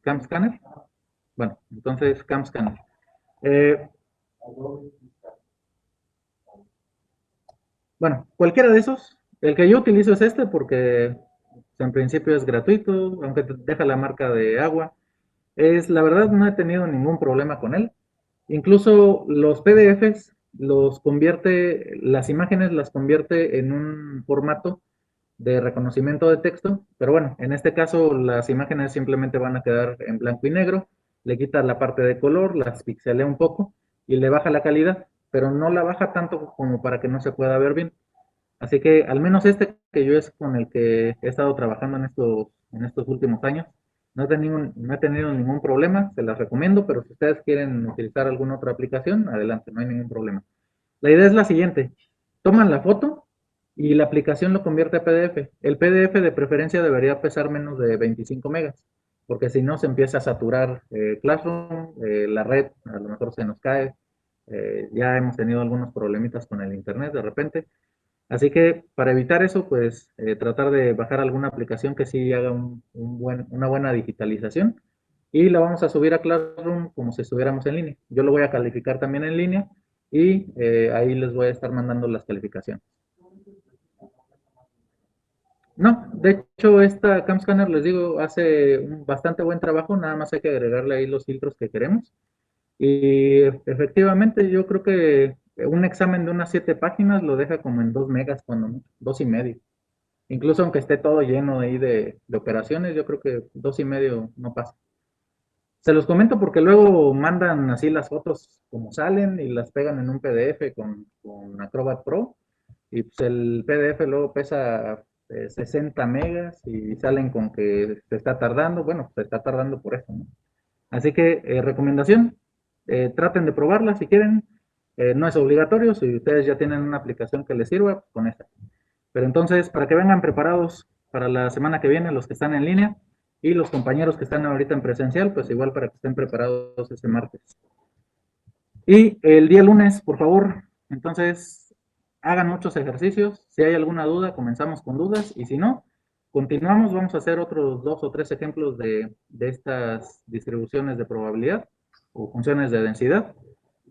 CamScanner. Bueno, entonces CamScanner. Eh, bueno, cualquiera de esos. El que yo utilizo es este porque en principio es gratuito, aunque te deja la marca de agua. La verdad, no he tenido ningún problema con él. Incluso los PDFs las imágenes las convierte en un formato de reconocimiento de texto, pero bueno, en este caso las imágenes simplemente van a quedar en blanco y negro, le quita la parte de color, las pixelea un poco y le baja la calidad, pero no la baja tanto como para que no se pueda ver bien. Así que al menos este que yo es con el que he estado trabajando en estos últimos años, no he tenido ningún problema, se las recomiendo, pero si ustedes quieren utilizar alguna otra aplicación, adelante, no hay ningún problema. La idea es la siguiente, toman la foto y la aplicación lo convierte a PDF. El PDF de preferencia debería pesar menos de 25 megas, porque si no se empieza a saturar Classroom, la red a lo mejor se nos cae, ya hemos tenido algunos problemitas con el internet de repente. Así que para evitar eso, pues tratar de bajar alguna aplicación que sí haga una buena digitalización y la vamos a subir a Classroom como si estuviéramos en línea. Yo lo voy a calificar también en línea y ahí les voy a estar mandando las calificaciones. No, de hecho esta CamScanner, les digo, hace un bastante buen trabajo, nada más hay que agregarle ahí los filtros que queremos. Y efectivamente yo creo que un examen de unas 7 páginas lo deja como en 2 megas, cuando mucho, 2,5. Incluso aunque esté todo lleno ahí de operaciones, yo creo que 2,5 no pasa. Se los comento porque luego mandan así las fotos como salen y las pegan en un PDF con Acrobat Pro y pues el PDF luego pesa 60 megas y salen con que se está tardando. Bueno, se está tardando por eso, ¿no? Así que recomendación, traten de probarla si quieren. No es obligatorio, si ustedes ya tienen una aplicación que les sirva, pues con esta. Pero entonces, para que vengan preparados para la semana que viene, los que están en línea y los compañeros que están ahorita en presencial, pues igual para que estén preparados ese martes. Y el día lunes, por favor, entonces hagan muchos ejercicios. Si hay alguna duda, comenzamos con dudas y si no, continuamos. Vamos a hacer otros 2 o 3 ejemplos de estas distribuciones de probabilidad o funciones de densidad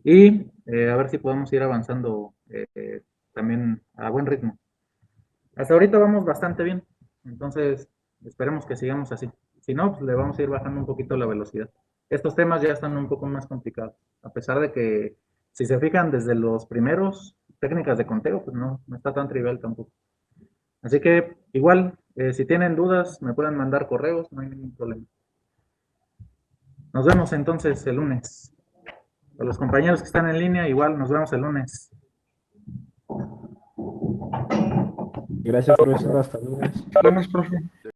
y a ver si podemos ir avanzando también a buen ritmo. Hasta ahorita vamos bastante bien, entonces esperemos que sigamos así. Si no, pues le vamos a ir bajando un poquito la velocidad. Estos temas ya están un poco más complicados, a pesar de que si se fijan desde los primeros técnicas de conteo, pues no está tan trivial tampoco. Así que igual, si tienen dudas, me pueden mandar correos, no hay ningún problema. Nos vemos entonces el lunes. A los compañeros que están en línea, igual nos vemos el lunes. Gracias, profesor. Hasta luego. Buenas, profe.